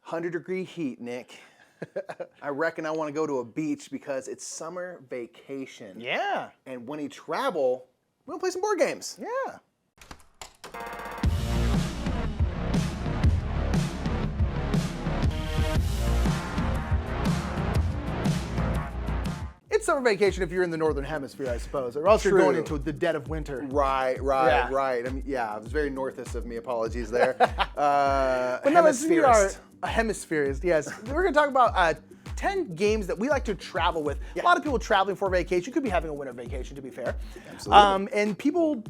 100-degree heat, Nick. I reckon I want to go to a beach because it's summer vacation. Yeah. And when you travel, we want to play some board games. Yeah. It's summer vacation if you're in the northern hemisphere, I suppose, or else you're going into the dead of winter. Right. Yeah. I mean, yeah, it was very northist of me. Apologies there. But no, we are hemispherist, yes. We're going to talk about 10 games that we like to travel with. Yeah. A lot of people traveling for vacation. You could be having a winter vacation, to be fair. Absolutely. And people,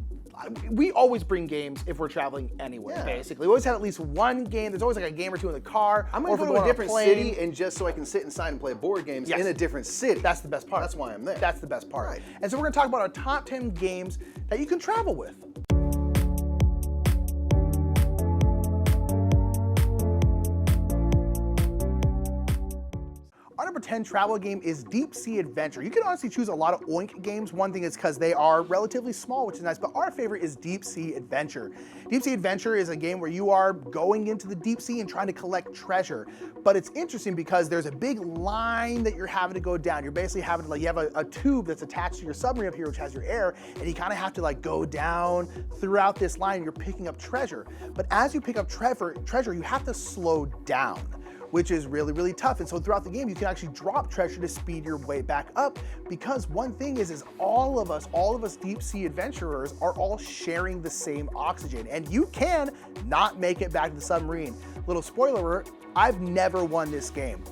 we always bring games if we're traveling anywhere, basically. We always have at least one game. There's always like a game or two in the car. I'm going to go to a different city and just so I can sit inside and play board games in a different city. That's the best part. That's why I'm there. That's the best part. Right. And so we're going to talk about our top 10 games that you can travel with. Our number 10 travel game is Deep Sea Adventure. You can honestly choose a lot of Oink games. One thing is because they are relatively small, which is nice, but our favorite is Deep Sea Adventure. Deep Sea Adventure is a game where you are going into the deep sea and trying to collect treasure. But it's interesting because there's a big line that you're having to go down. You're basically having to, like, you have a tube that's attached to your submarine up here, which has your air, and you kind of have to like go down throughout this line. You're picking up treasure. But as you pick up treasure, you have to slow down, which is really, really tough. And so throughout the game, you can actually drop treasure to speed your way back up, because one thing is all of us deep sea adventurers are all sharing the same oxygen, and you can not make it back to the submarine. Little spoiler alert, I've never won this game.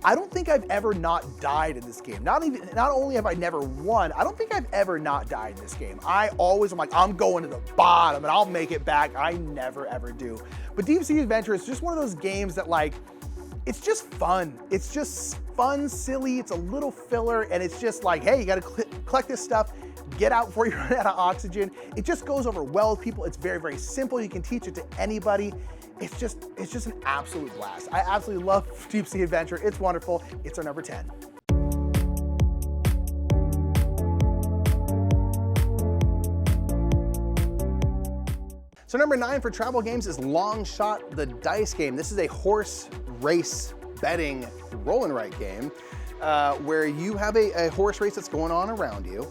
I don't think I've ever not died in this game. Not only have I never won, I don't think I've ever not died in this game. I always am like, I'm going to the bottom and I'll make it back. I never ever do. But Deep Sea Adventure is just one of those games that, like, it's just fun. It's just fun, silly, it's a little filler, and it's just like, hey, you gotta collect this stuff, get out before you run out of oxygen. It just goes over well with people. It's very, very simple. You can teach it to anybody. It's just an absolute blast. I absolutely love Deep Sea Adventure. It's wonderful. It's our number 10. So number 9 for travel games is Long Shot, the dice game. This is a horse race betting roll and write game where you have a horse race that's going on around you,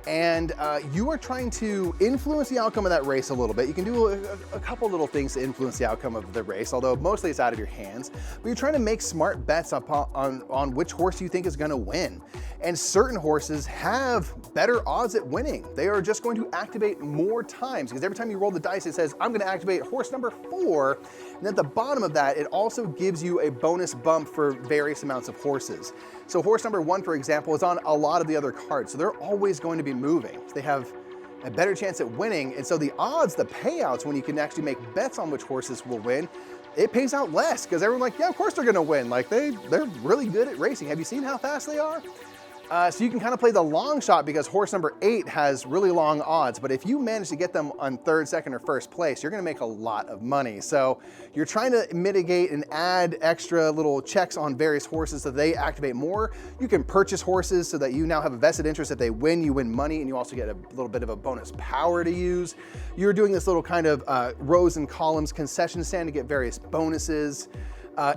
and you are trying to influence the outcome of that race a little bit. You can do a couple little things to influence the outcome of the race, although mostly it's out of your hands. But you're trying to make smart bets on which horse you think is going to win. And certain horses have better odds at winning. They are just going to activate more times, because every time you roll the dice, it says, I'm going to activate horse number 4. And at the bottom of that, it also gives you a bonus bump for various amounts of horses. So horse number 1, for example, is on a lot of the other cards. So they're always going to be moving. So they have a better chance at winning. And so the odds, the payouts, when you can actually make bets on which horses will win, it pays out less, because everyone's like, yeah, of course they're going to win. Like they're really good at racing. Have you seen how fast they are? So you can kind of play the long shot because horse number 8 has really long odds, but if you manage to get them on 3rd, 2nd, or 1st place, you're gonna make a lot of money. So you're trying to mitigate and add extra little checks on various horses so they activate more. You can purchase horses so that you now have a vested interest. If they win, you win money, and you also get a little bit of a bonus power to use. You're doing this little kind of rows and columns concession stand to get various bonuses.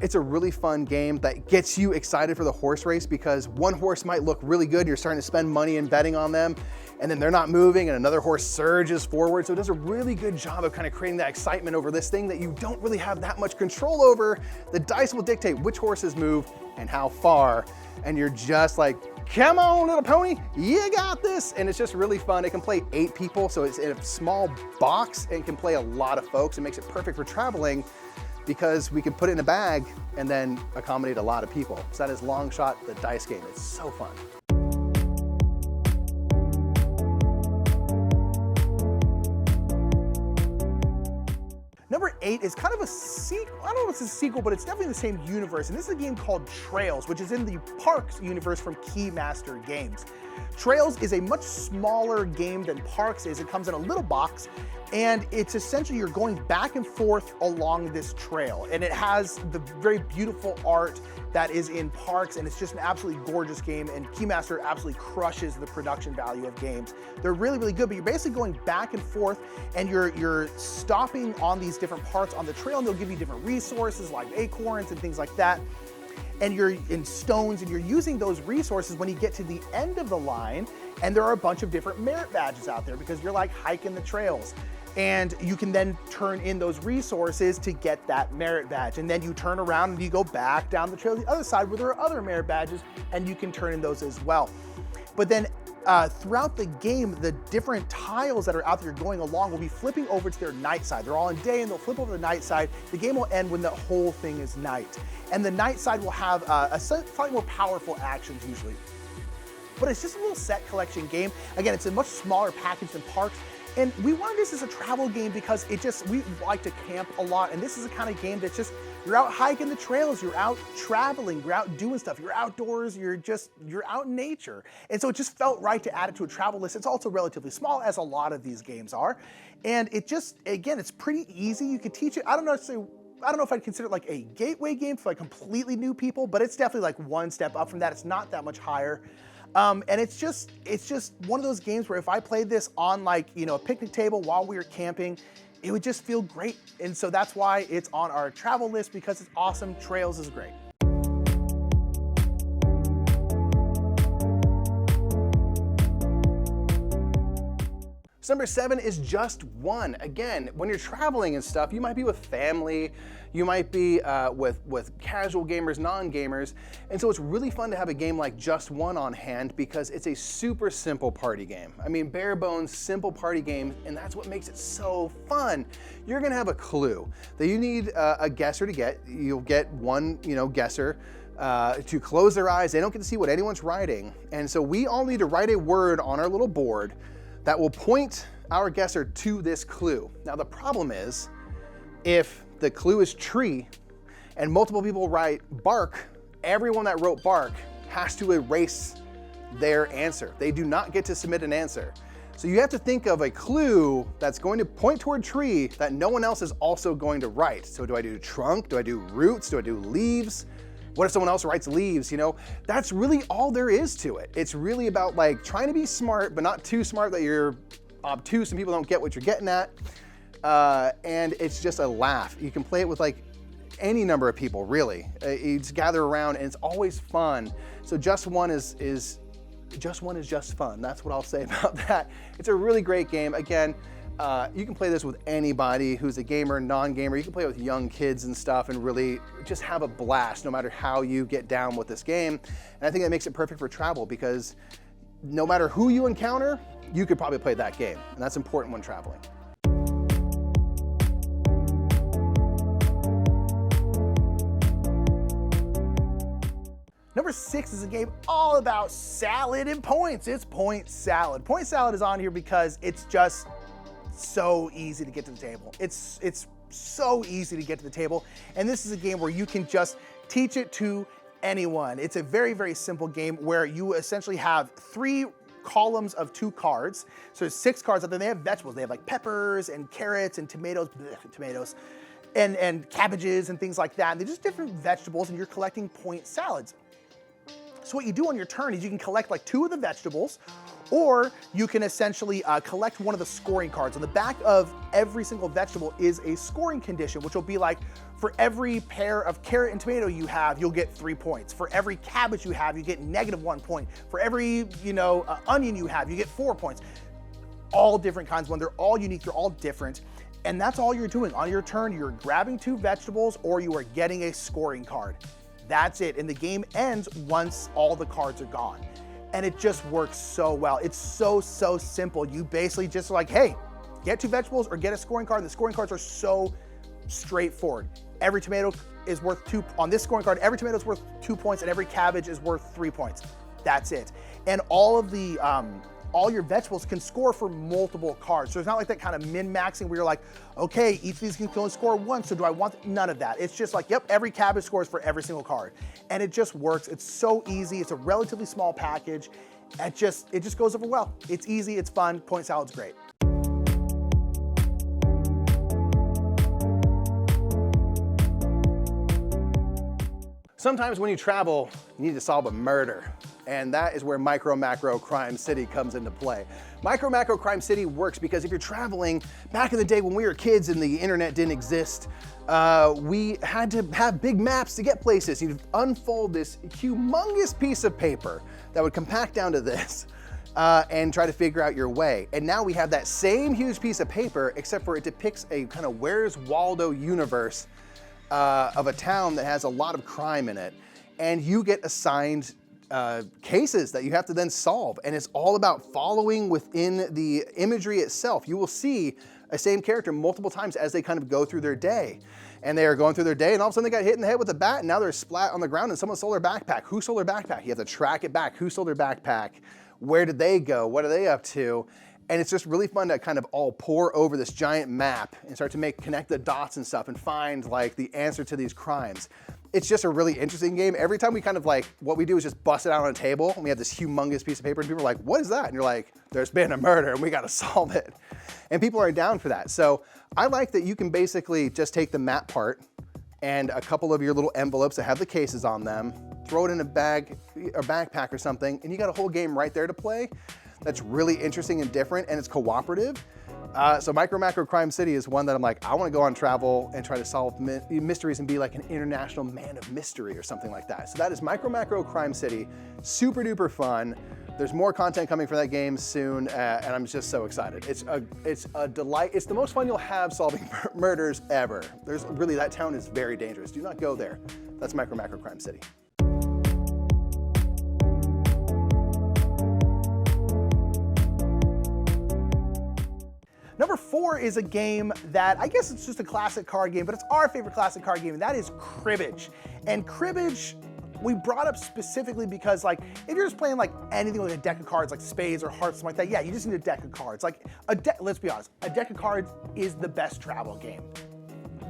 It's a really fun game that gets you excited for the horse race, because one horse might look really good, you're starting to spend money in betting on them, and then they're not moving and another horse surges forward. So it does a really good job of kind of creating that excitement over this thing that you don't really have that much control over. The dice will dictate which horses move and how far, and you're just like, come on, little pony, you got this. And it's just really fun. It can play 8 people, so it's in a small box and can play a lot of folks. It makes it perfect for traveling, because we can put it in a bag and then accommodate a lot of people. So that is Long Shot, the dice game. It's so fun. Number 8 is kind of a sequel. I don't know if it's a sequel, but it's definitely the same universe. And this is a game called Trails, which is in the Parks universe from Keymaster Games. Trails is a much smaller game than Parks is. It comes in a little box, And it's essentially, you're going back and forth along this trail. And it has the very beautiful art that is in parks, and it's just an absolutely gorgeous game, and Keymaster absolutely crushes the production value of games. They're really, really good, but you're basically going back and forth, and you're stopping on these different parts on the trail, and they'll give you different resources like acorns and things like that. And you're in stones, and you're using those resources when you get to the end of the line, and there are a bunch of different merit badges out there because you're like hiking the trails. And you can then turn in those resources to get that merit badge. And then you turn around and you go back down the trail to the other side where there are other merit badges, and you can turn in those as well. But then throughout the game, the different tiles that are out there going along will be flipping over to their night side. They're all in day and they'll flip over to the night side. The game will end when the whole thing is night. And the night side will have a slightly more powerful actions usually. But it's just a little set collection game. Again, it's a much smaller package than Parks. And we wanted this as a travel game because we like to camp a lot, and this is the kind of game that's just, you're out hiking the trails, you're out traveling, you're out doing stuff, you're outdoors, you're out in nature. And so it just felt right to add it to a travel list. It's also relatively small, as a lot of these games are. And it just, again, it's pretty easy. You could teach it. I don't know if I'd consider it like a gateway game for like completely new people, but it's definitely like one step up from that. It's not that much higher. And it's just one of those games where if I played this on like, a picnic table while we were camping, it would just feel great. And so that's why it's on our travel list, because it's awesome. Trails is great. So number 7 is Just One. Again, when you're traveling and stuff, you might be with family, you might be with casual gamers, non-gamers, and so it's really fun to have a game like Just One on hand because it's a super simple party game. I mean, bare bones, simple party game, and that's what makes it so fun. You're gonna have a clue that you need a guesser to get. You'll get one, guesser to close their eyes. They don't get to see what anyone's writing, and so we all need to write a word on our little board that will point our guesser to this clue. Now the problem is, if the clue is tree and multiple people write bark, everyone that wrote bark has to erase their answer. They do not get to submit an answer. So you have to think of a clue that's going to point toward tree that no one else is also going to write. So do I do trunk? Do I do roots? Do I do leaves? What if someone else writes leaves, That's really all there is to it. It's really about like trying to be smart, but not too smart that you're obtuse and people don't get what you're getting at. And it's just a laugh. You can play it with like any number of people, really. You just gather around and it's always fun. So Just One is just fun. That's what I'll say about that. It's a really great game. Again, you can play this with anybody who's a gamer, non-gamer. You can play it with young kids and stuff and really just have a blast no matter how you get down with this game. And I think that makes it perfect for travel because no matter who you encounter, you could probably play that game. And that's important when traveling. Number 6 is a game all about salad and points. It's Point Salad. Point Salad is on here because it's just so easy to get to the table. It's so easy to get to the table. And this is a game where you can just teach it to anyone. It's a very, very simple game where you essentially have 3 columns of 2 cards. So there's 6 cards out there. They have vegetables. They have like peppers and carrots and tomatoes, and cabbages and things like that. And they're just different vegetables, and you're collecting point salads. So what you do on your turn is you can collect like 2 of the vegetables, or you can essentially collect one of the scoring cards. On the back of every single vegetable is a scoring condition, which will be like, for every pair of carrot and tomato you have, you'll get 3 points. For every cabbage you have, you get -1 point. For every, onion you have, you get 4 points. All different kinds. When they're all unique, they're all different. And that's all you're doing. On your turn, you're grabbing 2 vegetables or you are getting a scoring card. That's it. And the game ends once all the cards are gone. And it just works so well. It's so simple. You basically just like, hey, get 2 vegetables or get a scoring card. The scoring cards are so straightforward. Every tomato is worth 2, on this scoring card, every tomato is worth 2 points and every cabbage is worth 3 points. That's it. And all of the, all your vegetables can score for multiple cards. So it's not like that kind of min-maxing where you're like, okay, each of these can only score 1, so do I want, none of that. It's just like, yep, every cabbage scores for every single card. And it just works. It's so easy. It's a relatively small package. It just goes over well. It's easy, it's fun. Point Salad's great. Sometimes when you travel, you need to solve a murder. And that is where MicroMacro Crime City comes into play. MicroMacro Crime City works because if you're traveling, back in the day when we were kids and the internet didn't exist, we had to have big maps to get places. You'd unfold this humongous piece of paper that would compact down to this and try to figure out your way. And now we have that same huge piece of paper, except for it depicts a kind of Where's Waldo universe of a town that has a lot of crime in it. And you get assigned cases that you have to then solve. And it's all about following within the imagery itself. You will see a same character multiple times as they kind of go through their day. And they are going through their day and all of a sudden they got hit in the head with a bat and now they're splat on the ground and someone stole their backpack. Who stole their backpack? You have to track it back. Who stole their backpack? Where did they go? What are they up to? And it's just really fun to kind of all pour over this giant map and start to connect the dots and stuff and find like the answer to these crimes. It's just a really interesting game. Every time we kind of what we do is just bust it out on a table and we have this humongous piece of paper and people are like, what is that? And you're like, there's been a murder and we got to solve it. And people are down for that. So I like that you can basically just take the map part and a couple of your little envelopes that have the cases on them, throw it in a bag or backpack or something, and you got a whole game right there to play. That's really interesting and different, and it's cooperative. So MicroMacro Crime City is one that I'm like, I want to go on travel and try to solve mysteries and be like an international man of mystery or something like that. So that is MicroMacro Crime City. Super duper fun. There's more content coming for that game soon, and I'm just so excited. It's a delight. It's the most fun you'll have solving murders ever. That town is very dangerous. Do not go there. That's MicroMacro Crime City. Number 4 is a game that I guess it's just a classic card game, but it's our favorite classic card game, and that is Cribbage. And Cribbage, we brought up specifically because if you're just playing anything with a deck of cards like spades or hearts, something like that, yeah, you just need a deck of cards. Let's be honest, a deck of cards is the best travel game.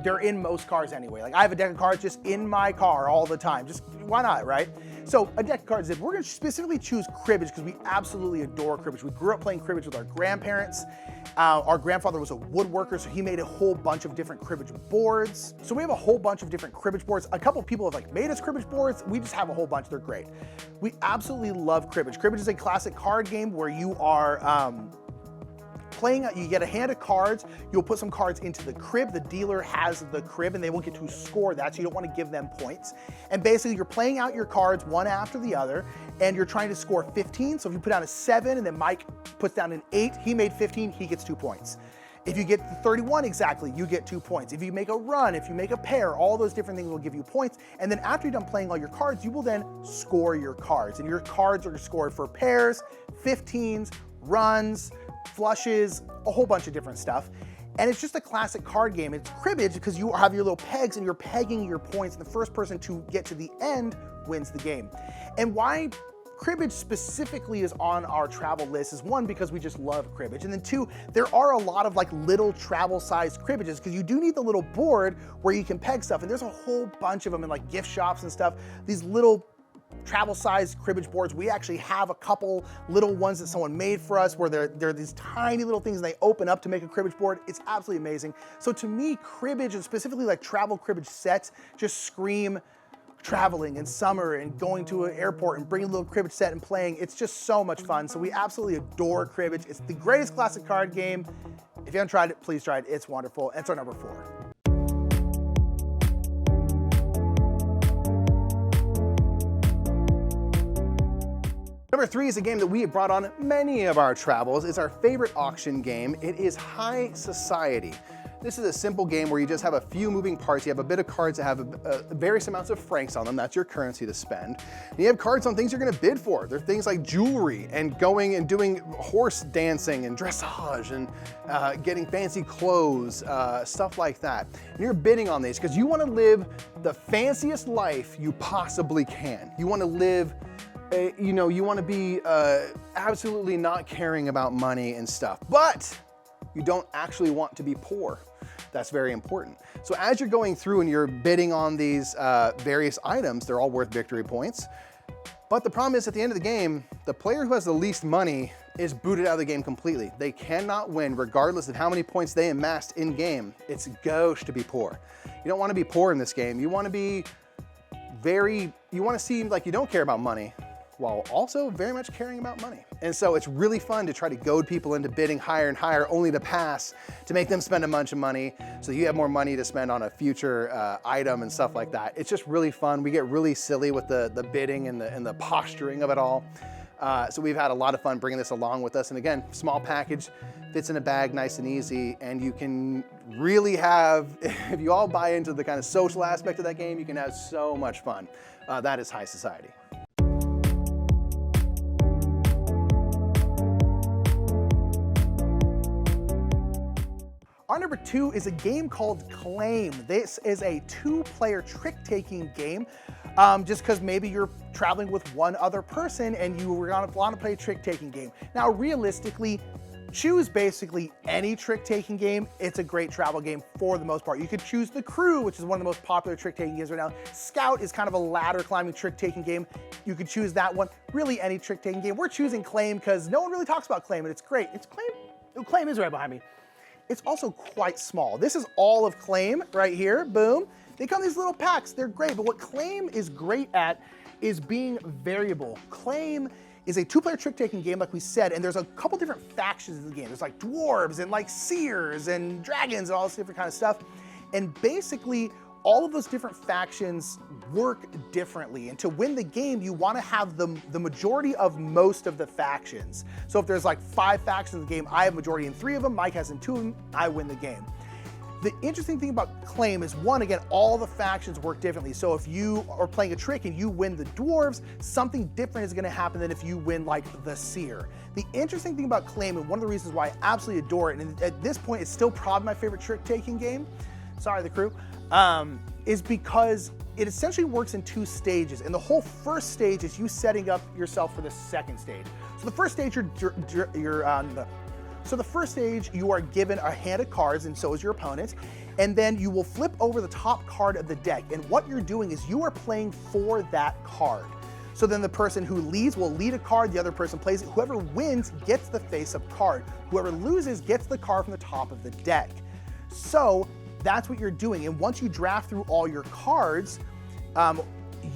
They're in most cars anyway. I have a deck of cards just in my car all the time. Just why not, right? So a deck of cards, we're gonna specifically choose Cribbage because we absolutely adore Cribbage. We grew up playing Cribbage with our grandparents. Our grandfather was a woodworker, so he made a whole bunch of different Cribbage boards. So we have a whole bunch of different Cribbage boards. A couple of people have made us Cribbage boards. We just have a whole bunch, they're great. We absolutely love Cribbage. Cribbage is a classic card game where you are you get a hand of cards, you'll put some cards into the crib, the dealer has the crib and they will get to score that, so you don't want to give them points. And basically you're playing out your cards one after the other and you're trying to score 15, so if you put down a 7 and then Mike puts down an 8, he made 15, he gets 2 points. If you get the 31 exactly, you get 2 points. If you make a run, if you make a pair, all those different things will give you points. And then after you're done playing all your cards, you will then score your cards. And your cards are scored for pairs, 15s, runs, flushes, a whole bunch of different stuff. And it's just a classic card game. It's Cribbage because you have your little pegs and you're pegging your points, and the first person to get to the end wins the game. And why Cribbage specifically is on our travel list is 1, because we just love Cribbage, and then 2, there are a lot of little travel-sized Cribbages because you do need the little board where you can peg stuff, and there's a whole bunch of them in gift shops and stuff. These little travel-sized Cribbage boards. We actually have a couple little ones that someone made for us where they're these tiny little things and they open up to make a Cribbage board. It's absolutely amazing. So to me, Cribbage, and specifically travel Cribbage sets, just scream traveling in summer and going to an airport and bringing a little Cribbage set and playing. It's just so much fun. So we absolutely adore Cribbage. It's the greatest classic card game. If you haven't tried it, please try it. It's wonderful. And it's our number 4. Number 3 is a game that we have brought on many of our travels. It's our favorite auction game. It is High Society. This is a simple game where you just have a few moving parts. You have a bit of cards that have various amounts of francs on them. That's your currency to spend. And you have cards on things you're gonna bid for. They're things like jewelry and going and doing horse dancing and dressage and getting fancy clothes, stuff like that. And you're bidding on these because you wanna live the fanciest life you possibly can. You wanna live you want to be absolutely not caring about money and stuff, but you don't actually want to be poor. That's very important. So as you're going through and you're bidding on these various items, they're all worth victory points. But the problem is at the end of the game, the player who has the least money is booted out of the game completely. They cannot win regardless of how many points they amassed in game. It's gauche to be poor. You don't want to be poor in this game. You want to be you want to seem like you don't care about money, while also very much caring about money. And so it's really fun to try to goad people into bidding higher and higher, only to pass, to make them spend a bunch of money, so you have more money to spend on a future item and stuff like that. It's just really fun. We get really silly with the bidding and the posturing of it all. So we've had a lot of fun bringing this along with us. And again, small package, fits in a bag nice and easy, and you can really have, if you all buy into the kind of social aspect of that game, you can have so much fun. That is High Society. Our number 2 is a game called Claim. This is a 2-player trick-taking game, just because maybe you're traveling with one other person and you want to play a trick-taking game. Now, realistically, choose basically any trick-taking game. It's a great travel game for the most part. You could choose The Crew, which is one of the most popular trick-taking games right now. Scout is kind of a ladder-climbing trick-taking game. You could choose that one. Really, any trick-taking game. We're choosing Claim because no one really talks about Claim, and it's great. It's Claim. Claim is right behind me. It's also quite small. This is all of Claim right here, boom. They come in these little packs, they're great, but what Claim is great at is being variable. Claim is a 2-player trick-taking game, like we said, and there's a couple different factions in the game. There's like dwarves and like seers and dragons and all this different kind of stuff. And basically, all of those different factions work differently. And to win the game, you want to have the majority of most of the factions. So if there's like 5 factions in the game, I have majority in 3 of them, Mike has in 2 of them, I win the game. The interesting thing about Claim is, one, again, all the factions work differently. So if you are playing a trick and you win the dwarves, something different is going to happen than if you win like the seer. The interesting thing about Claim, and one of the reasons why I absolutely adore it, and at this point it's still probably my favorite trick-taking game, sorry The Crew, is because it essentially works in 2 stages. And the whole first stage is you setting up yourself for the second stage. So the first stage, So the first stage, you are given a hand of cards, and so is your opponent, and then you will flip over the top card of the deck. And what you're doing is you are playing for that card. So then the person who leads will lead a card, the other person plays it. Whoever wins gets the face-up card. Whoever loses gets the card from the top of the deck. So that's what you're doing. And once you draft through all your cards,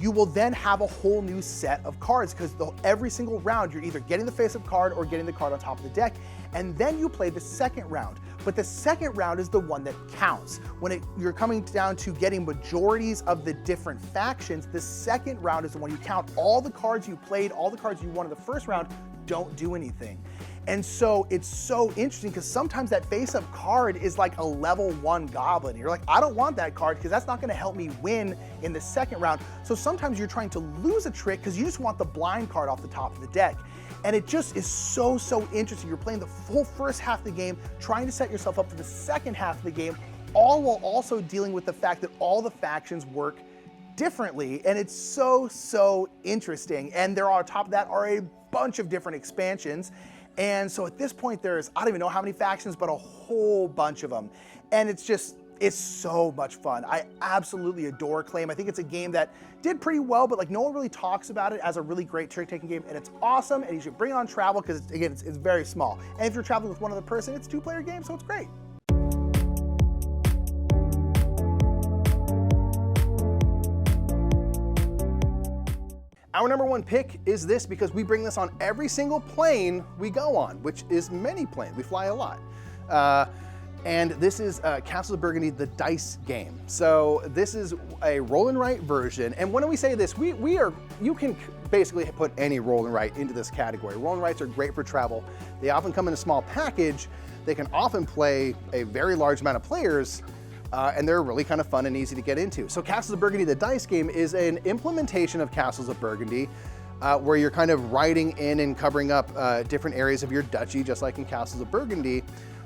you will then have a whole new set of cards, because every single round you're either getting the face-up card or getting the card on top of the deck, and then you play the second round. But the second round is the one that counts. When you're coming down to getting majorities of the different factions, the second round is the one you count. All the cards you played, all the cards you won in the first round don't do anything. And so it's so interesting, because sometimes that face-up card is like a level 1 goblin. You're like, I don't want that card because that's not going to help me win in the second round. So sometimes you're trying to lose a trick because you just want the blind card off the top of the deck. And it just is so interesting. You're playing the full first half of the game, trying to set yourself up for the second half of the game, all while also dealing with the fact that all the factions work differently. And it's so interesting. And there are, on top of that, are a bunch of different expansions. And so at this point, there's, I don't even know how many factions, but a whole bunch of them. And it's so much fun. I absolutely adore Claim. I think it's a game that did pretty well, but like no one really talks about it as a really great trick-taking game. And it's awesome, and you should bring it on travel, because again, it's very small. And if you're traveling with one other person, it's a 2-player game, so it's great. Our number 1 pick is this, because we bring this on every single plane we go on, which is many planes. We fly a lot. And this is Castles of Burgundy, the dice game. So this is a roll and write version. And when we say this, you can basically put any roll and write into this category. Roll and writes are great for travel. They often come in a small package. They can often play a very large amount of players, and they're really kind of fun and easy to get into. So Castles of Burgundy, the dice game, is an implementation of Castles of Burgundy, where you're kind of writing in and covering up different areas of your duchy, just like in Castles of Burgundy,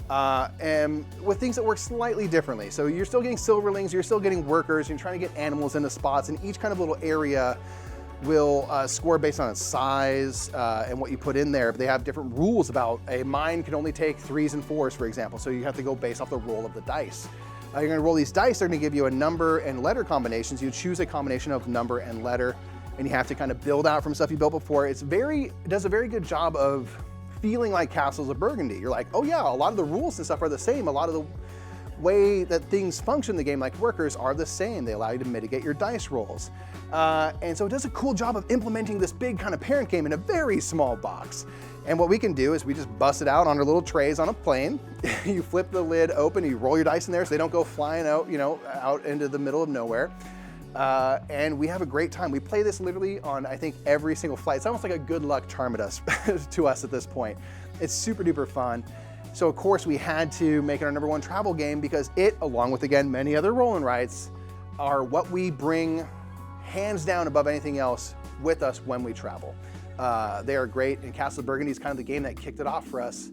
and with things that work slightly differently. So you're still getting silverlings, you're still getting workers, you're trying to get animals into spots, and each kind of little area will score based on its size and what you put in there. But they have different rules about a mine can only take 3s and 4s, for example, so you have to go based off the roll of the dice. You're going to roll these dice, they're going to give you a number and letter combinations. You choose a combination of number and letter, and you have to kind of build out from stuff you built before. It does a very good job of feeling like Castles of Burgundy. You're like, oh yeah, a lot of the rules and stuff are the same. A lot of the way that things function in the game, like workers, are the same. They allow you to mitigate your dice rolls. And so it does a cool job of implementing this big kind of parent game in a very small box. And what we can do is we just bust it out on our little trays on a plane. You flip the lid open, you roll your dice in there so they don't go flying out, out into the middle of nowhere. And we have a great time. We play this literally on, I think, every single flight. It's almost like a good luck charm to us at this point. It's super duper fun. So of course we had to make it our #1 travel game because it, along with again many other roll and writes, are what we bring hands down above anything else with us when we travel. They are great, and Castle of Burgundy is kind of the game that kicked it off for us,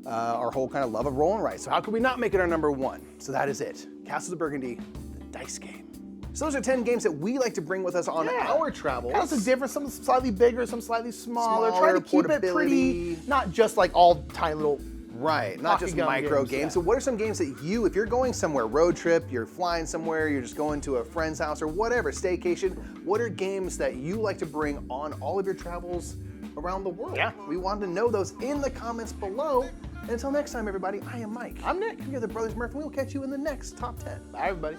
our whole kind of love of roll and write. So how could we not make it our #1? So that is it, Castle of Burgundy, the dice game. So those are 10 games that we like to bring with us on our travels. Lots of different, some slightly bigger, some slightly smaller. Try to keep it pretty, not just like all tiny little Right, not just micro games. So what are some games that you, if you're going somewhere, road trip, you're flying somewhere, you're just going to a friend's house or whatever, staycation, what are games that you like to bring on all of your travels around the world? Yeah. We want to know those in the comments below. And until next time, everybody, I am Mike. I'm Nick. You're the Brothers Murph, and we'll catch you in the next Top 10. Bye, everybody.